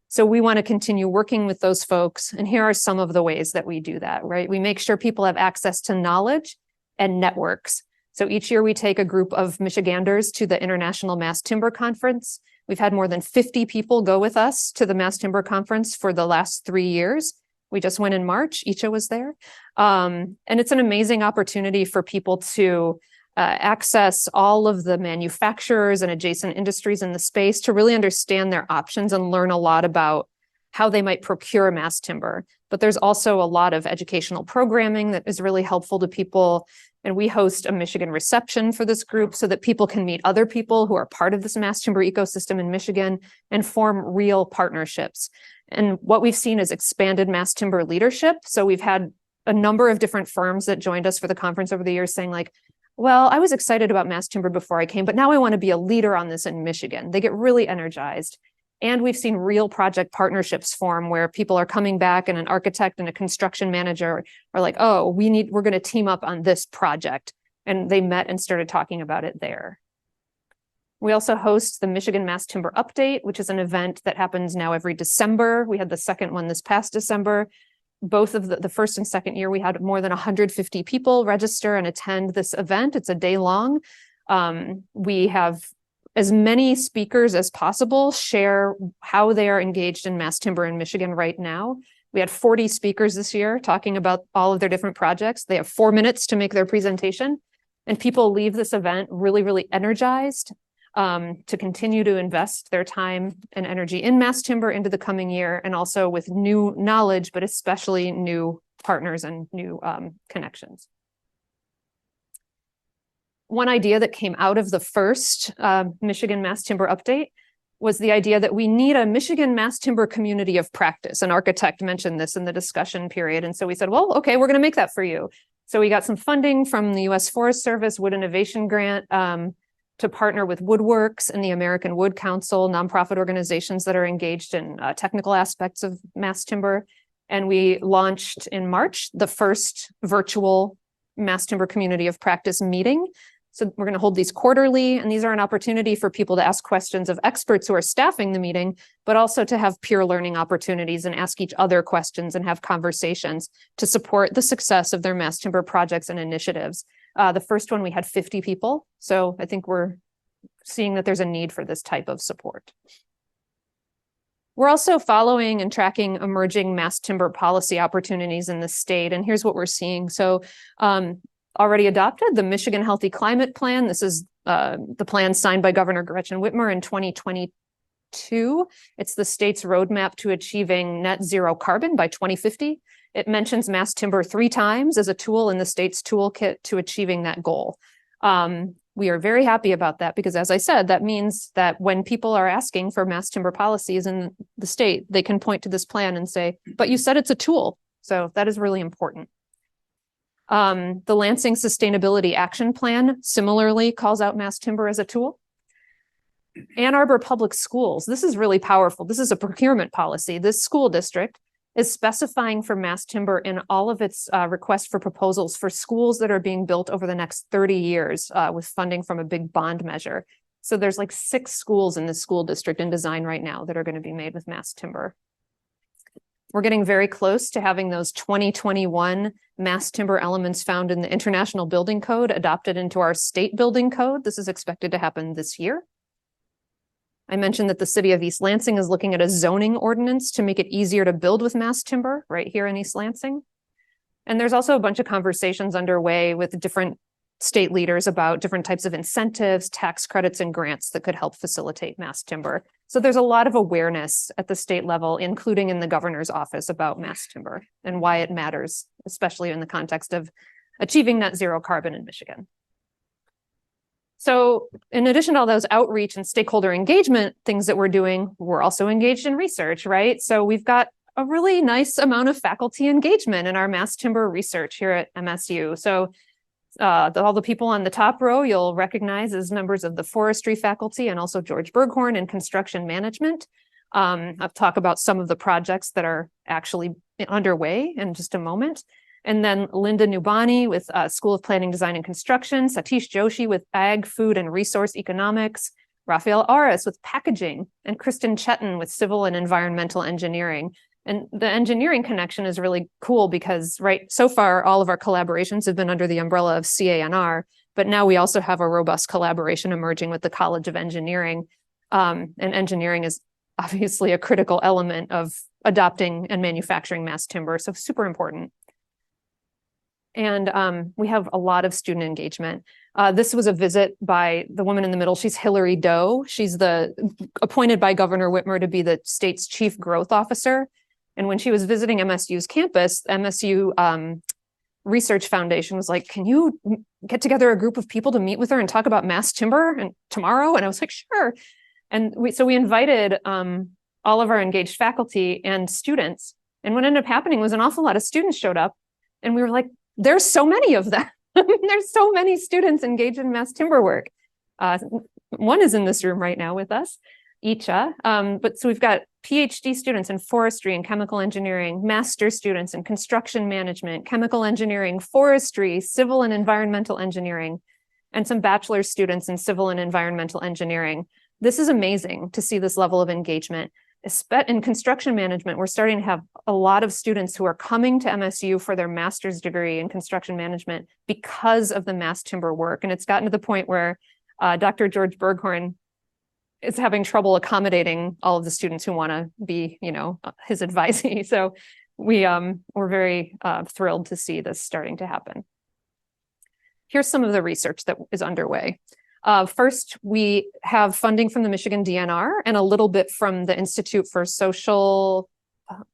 So we want to continue working with those folks. And here are some of the ways that we do that, right? We make sure people have access to knowledge and networks. So each year we take a group of Michiganders to the International MassTimber Conference. We've had more than 50 people go with us to the MassTimber Conference for the last 3 years. We just went in March. Icha was there. And it's an amazing opportunity for people to access all of the manufacturers and adjacent industries in the space to really understand their options and learn a lot about how they might procure mass timber. But there's also a lot of educational programming that is really helpful to people. And we host a Michigan reception for this group so that people can meet other people who are part of this mass timber ecosystem in Michigan and form real partnerships. And what we've seen is expanded mass timber leadership. So we've had a number of different firms that joined us for the conference over the years saying like, well, I was excited about mass timber before I came, but now I want to be a leader on this in Michigan. They get really energized. And we've seen real project partnerships form where people are coming back and an architect and a construction manager are like, oh, we're going to team up on this project. And they met and started talking about it there. We also host the Michigan Mass Timber Update, which is an event that happens now every December. We had the second one this past December. Both of the first and second year, we had more than 150 people register and attend this event. It's a day long. We have as many speakers as possible share how they are engaged in mass timber in Michigan right now. We had 40 speakers this year talking about all of their different projects. They have 4 minutes to make their presentation, and people leave this event really, really energized to continue to invest their time and energy in mass timber into the coming year, and also with new knowledge, but especially new partners and new connections. One idea that came out of the first Michigan Mass Timber Update was the idea that we need a Michigan mass timber community of practice. An architect mentioned this in the discussion period. And so we said, well, okay, we're going to make that for you. So we got some funding from the U.S. Forest Service Wood Innovation Grant to partner with Woodworks and the American Wood Council, nonprofit organizations that are engaged in technical aspects of mass timber. And we launched in March the first virtual mass timber community of practice meeting. So we're going to hold these quarterly, and these are an opportunity for people to ask questions of experts who are staffing the meeting, but also to have peer learning opportunities and ask each other questions and have conversations to support the success of their mass timber projects and initiatives. The first one, we had 50 people. So I think we're seeing that there's a need for this type of support. We're also following and tracking emerging mass timber policy opportunities in the state. And here's what we're seeing. So already adopted the Michigan Healthy Climate Plan. This is the plan signed by Governor Gretchen Whitmer in 2022. It's the state's roadmap to achieving net zero carbon by 2050. It mentions mass timber 3 times as a tool in the state's toolkit to achieving that goal. We are very happy about that because, as I said, that means that when people are asking for mass timber policies in the state, they can point to this plan and say, but you said it's a tool. So that is really important. The Lansing Sustainability Action Plan similarly calls out mass timber as a tool. Ann Arbor Public Schools, this is really powerful. This is a procurement policy. This school district is specifying for mass timber in all of its requests for proposals for schools that are being built over the next 30 years with funding from a big bond measure. So there's like 6 schools in this school district in design right now that are going to be made with mass timber. We're getting very close to having those 2021 mass timber elements found in the International Building Code adopted into our state building code. This is expected to happen this year. I mentioned that the city of East Lansing is looking at a zoning ordinance to make it easier to build with mass timber right here in East Lansing. And there's also a bunch of conversations underway with different state leaders about different types of incentives, tax credits, and grants that could help facilitate mass timber. So there's a lot of awareness at the state level, including in the governor's office, about mass timber and why it matters, especially in the context of achieving net zero carbon in Michigan. So in addition to all those outreach and stakeholder engagement things that we're doing, we're also engaged in research, right? So we've got a really nice amount of faculty engagement in our mass timber research here at MSU. So all the people on the top row you'll recognize as members of the forestry faculty, and also George Berghorn in construction management. I'll talk about some of the projects that are actually underway in just a moment. And then Linda Nubani with School of Planning, Design, and Construction, Satish Joshi with Ag, Food, and Resource Economics, Rafael Aris with packaging, and Kristen Chetin with civil and environmental engineering. And the engineering connection is really cool because, right, so far, all of our collaborations have been under the umbrella of CANR, but now we also have a robust collaboration emerging with the College of Engineering. And engineering is obviously a critical element of adopting and manufacturing mass timber, so super important. And we have a lot of student engagement. This was a visit by the woman in the middle. She's Hillary Doe. She's appointed by Governor Whitmer to be the state's chief growth officer. And when she was visiting MSU's campus, MSU Research Foundation was like, can you get together a group of people to meet with her and talk about mass timber and tomorrow? And I was like, sure. And we invited all of our engaged faculty and students. And what ended up happening was an awful lot of students showed up. And we were like, there's so many of them. There's so many students engaged in mass timber work. One is in this room right now with us, Icha. But so we've got PhD students in forestry and chemical engineering, master students in construction management, chemical engineering, forestry, civil and environmental engineering, and some bachelor's students in civil and environmental engineering. This is amazing to see this level of engagement. In construction management, we're starting to have a lot of students who are coming to MSU for their master's degree in construction management because of the mass timber work. And it's gotten to the point where Dr. George Berghorn is having trouble accommodating all of the students who want to be, his advisee. So we're very thrilled to see this starting to happen. Here's some of the research that is underway. First, we have funding from the Michigan DNR and a little bit from the Institute for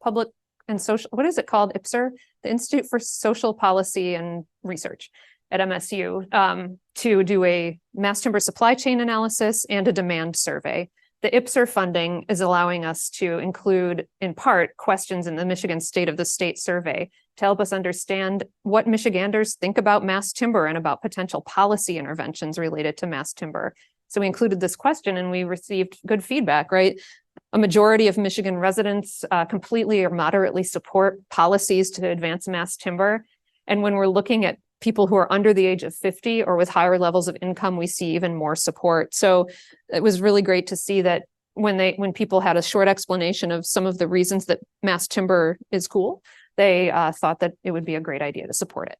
Public and Social, what is it called, IPSR? The Institute for Social Policy and Research at MSU to do a mass timber supply chain analysis and a demand survey. The IPSR funding is allowing us to include, in part, questions in the Michigan State of the State survey to help us understand what Michiganders think about mass timber and about potential policy interventions related to mass timber. So we included this question and we received good feedback, right? A majority of Michigan residents completely or moderately support policies to advance mass timber. And when we're looking at people who are under the age of 50 or with higher levels of income, we see even more support. So it was really great to see that when people had a short explanation of some of the reasons that mass timber is cool, they thought that it would be a great idea to support it.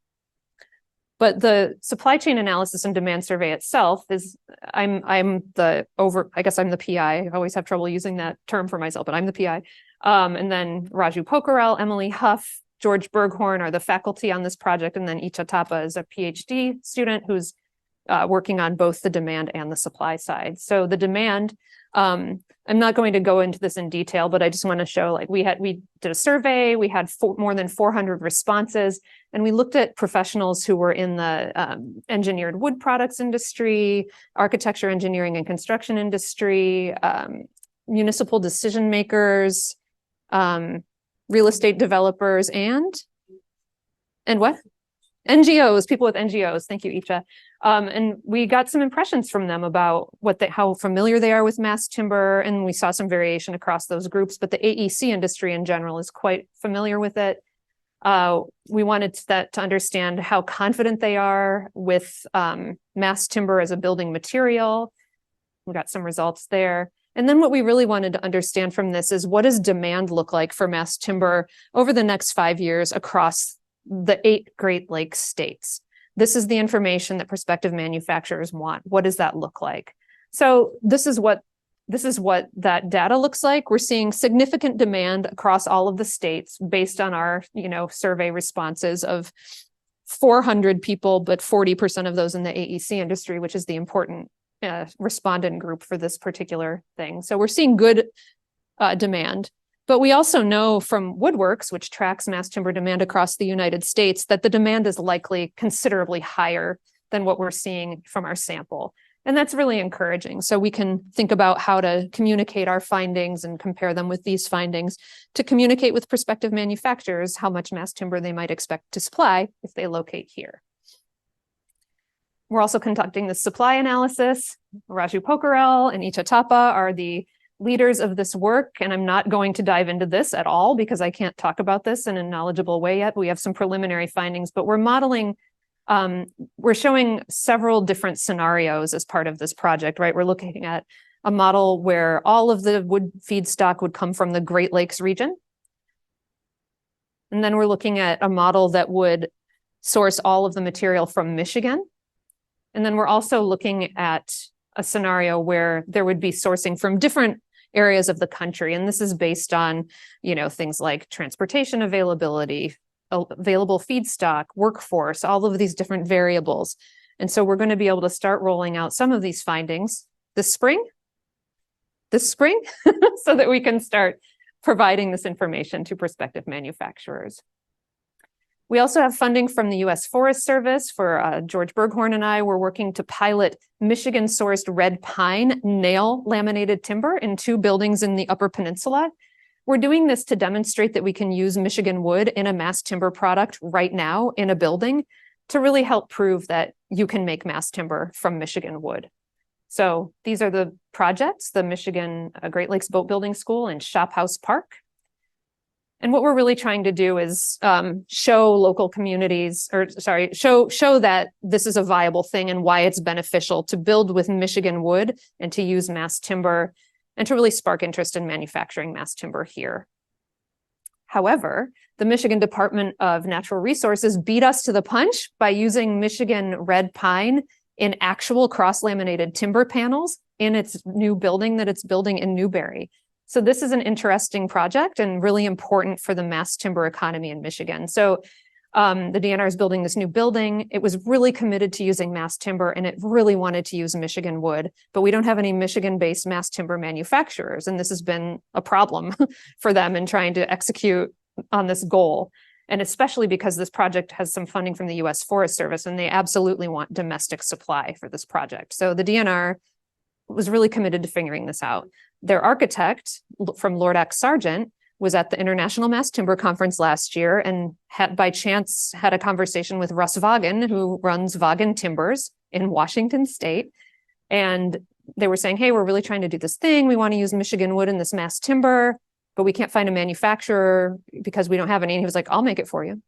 But the supply chain analysis and demand survey itself is, I guess I'm the PI. I always have trouble using that term for myself, but I'm the PI. And then Raju Pokarel, Emily Huff, George Berghorn are the faculty on this project. And then Icha Tapa is a PhD student who's working on both the demand and the supply side. So the demand, I'm not going to go into this in detail, but I just want to show, like, we did a survey, we had more than 400 responses, and we looked at professionals who were in the engineered wood products industry, architecture, engineering, and construction industry, municipal decision makers, real estate developers, and what? NGOs, people with NGOs. Thank you, Icha. And we got some impressions from them about how familiar they are with mass timber, and we saw some variation across those groups, but the AEC industry in general is quite familiar with it. We wanted to understand how confident they are with mass timber as a building material. We got some results there. And then what we really wanted to understand from this is, what does demand look like for mass timber over the next 5 years across the 8 Great Lakes states? This is the information that prospective manufacturers want. What does that look like? So this is what that data looks like. We're seeing significant demand across all of the states based on our, survey responses of 400 people, but 40% of those in the AEC industry, which is the important respondent group for this particular thing. So we're seeing good demand. But we also know from Woodworks, which tracks mass timber demand across the United States, that the demand is likely considerably higher than what we're seeing from our sample. And that's really encouraging. So we can think about how to communicate our findings and compare them with these findings to communicate with prospective manufacturers how much mass timber they might expect to supply if they locate here. We're also conducting the supply analysis. Raju Pokarel and Icha Tapa are the leaders of this work, and I'm not going to dive into this at all because I can't talk about this in a knowledgeable way yet. We have some preliminary findings, but we're modeling We're showing several different scenarios as part of this project, right? We're looking at a model where all of the wood feedstock would come from the Great Lakes region. And then we're looking at a model that would source all of the material from Michigan. And then we're also looking at a scenario where there would be sourcing from different areas of the country. And this is based on, things like transportation availability, available feedstock, workforce, all of these different variables. And so we're going to be able to start rolling out some of these findings this spring, so that we can start providing this information to prospective manufacturers. We also have funding from the U.S. Forest Service for George Berghorn and I. We're working to pilot Michigan-sourced red pine nail laminated timber in 2 buildings in the Upper Peninsula. We're doing this to demonstrate that we can use Michigan wood in a mass timber product right now in a building to really help prove that you can make mass timber from Michigan wood. So these are the projects, the Michigan Great Lakes Boat Building School and Shop House Park. And what we're really trying to do is show local communities, show that this is a viable thing and why it's beneficial to build with Michigan wood and to use mass timber and to really spark interest in manufacturing mass timber here. However, the Michigan Department of Natural Resources beat us to the punch by using Michigan red pine in actual cross-laminated timber panels in its new building that it's building in Newberry. So this is an interesting project and really important for the mass timber economy in Michigan. So the DNR is building this new building. It was really committed to using mass timber and it really wanted to use Michigan wood, but we don't have any Michigan-based mass timber manufacturers. And this has been a problem for them in trying to execute on this goal. And especially because this project has some funding from the U.S. Forest Service, and they absolutely want domestic supply for this project. So the DNR was really committed to figuring this out. Their architect from Lord X Sargent was at the International Mass Timber Conference last year and by chance had a conversation with Russ Vaughan, who runs Vaughan Timbers in Washington State. And they were saying, hey, we're really trying to do this thing. We want to use Michigan wood in this mass timber, but we can't find a manufacturer because we don't have any. And he was like, I'll make it for you.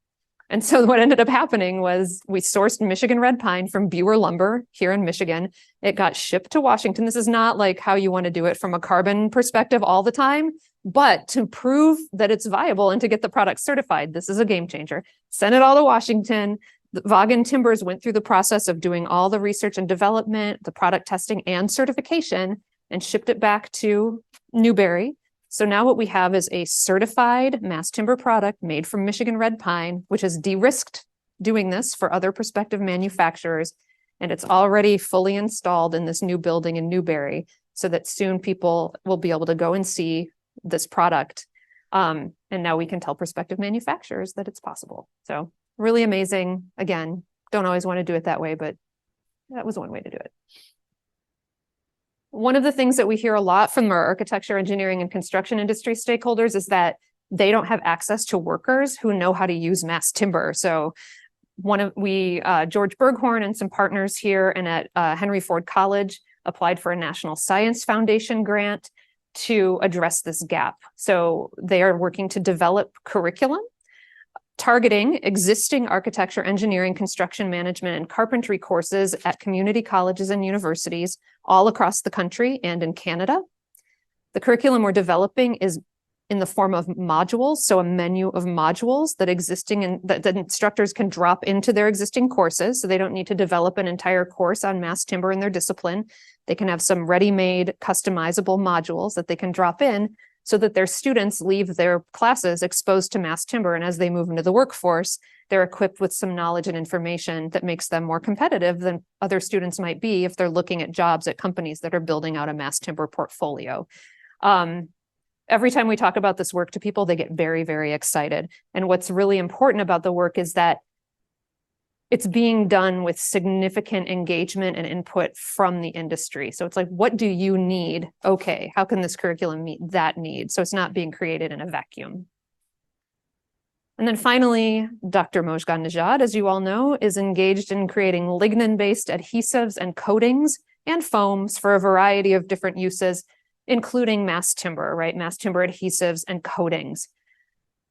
And so what ended up happening was we sourced Michigan red pine from Buer Lumber here in Michigan. It got shipped to Washington. This is not like how you want to do it from a carbon perspective all the time, but to prove that it's viable and to get the product certified, this is a game changer. Sent it all to Washington. The Vaughan Timbers went through the process of doing all the research and development, the product testing and certification, and shipped it back to Newberry. So now what we have is a certified mass timber product made from Michigan red pine, which is de-risked doing this for other prospective manufacturers. And it's already fully installed in this new building in Newberry so that soon people will be able to go and see this product. And now we can tell prospective manufacturers that it's possible. So really amazing. Again, don't always want to do it that way, but that was one way to do it. One of the things that we hear a lot from our architecture, engineering, and construction industry stakeholders is that they don't have access to workers who know how to use mass timber. So George Berghorn and some partners here and at Henry Ford College applied for a National Science Foundation grant to address this gap. So they are working to develop curriculum targeting existing architecture, engineering, construction management, and carpentry courses at community colleges and universities all across the country and in Canada. The curriculum we're developing is in the form of modules, so a menu of modules that that instructors can drop into their existing courses, so they don't need to develop an entire course on mass timber in their discipline. They can have some ready-made customizable modules that they can drop in so that their students leave their classes exposed to mass timber. And as they move into the workforce, they're equipped with some knowledge and information that makes them more competitive than other students might be if they're looking at jobs at companies that are building out a mass timber portfolio. Every time we talk about this work to people, they get very, very excited. And what's really important about the work is that it's being done with significant engagement and input from the industry. So it's like, what do you need? Okay, how can this curriculum meet that need? So it's not being created in a vacuum. And then finally, Dr. Mojgan Najad, as you all know, is engaged in creating lignin-based adhesives and coatings and foams for a variety of different uses, including mass timber, right? Mass timber adhesives and coatings.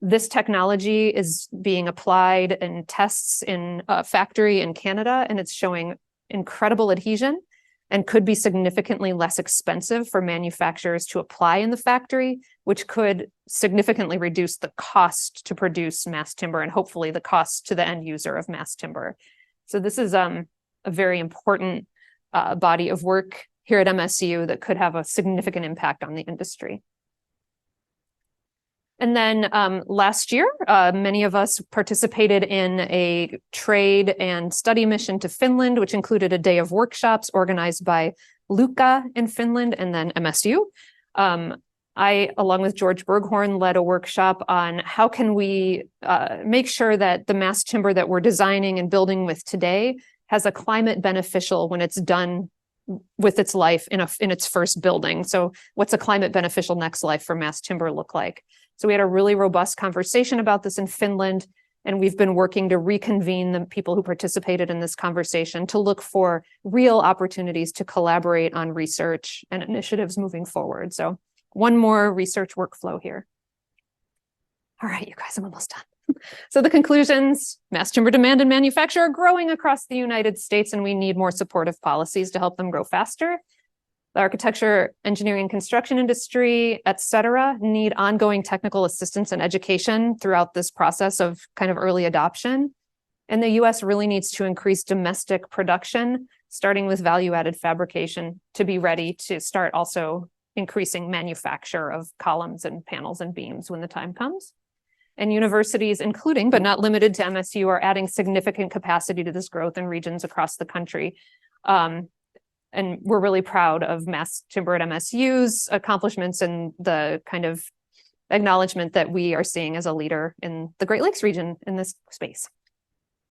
This technology is being applied in tests in a factory in Canada, and it's showing incredible adhesion and could be significantly less expensive for manufacturers to apply in the factory, which could significantly reduce the cost to produce mass timber and hopefully the cost to the end user of mass timber. So this is a very important body of work here at MSU that could have a significant impact on the industry. And then last year, many of us participated in a trade and study mission to Finland, which included a day of workshops organized by Lupien in Finland and then MSU. I, along with George Berghorn, led a workshop on how can we make sure that the mass timber that we're designing and building with today has a climate beneficial when it's done with its life in its first building. So what's a climate beneficial next life for mass timber look like? So we had a really robust conversation about this in Finland, and we've been working to reconvene the people who participated in this conversation to look for real opportunities to collaborate on research and initiatives moving forward. So one more research workflow here. All right, you guys, I'm almost done. So the conclusions: mass timber demand and manufacture are growing across the United States, and we need more supportive policies to help them grow faster. The architecture, engineering, and construction industry, et cetera, need ongoing technical assistance and education throughout this process of kind of early adoption. And the US really needs to increase domestic production, starting with value-added fabrication, to be ready to start also increasing manufacture of columns and panels and beams when the time comes. And universities, including but not limited to MSU, are adding significant capacity to this growth in regions across the country. And we're really proud of MassTimber at MSU's accomplishments and the kind of acknowledgement that we are seeing as a leader in the Great Lakes region in this space.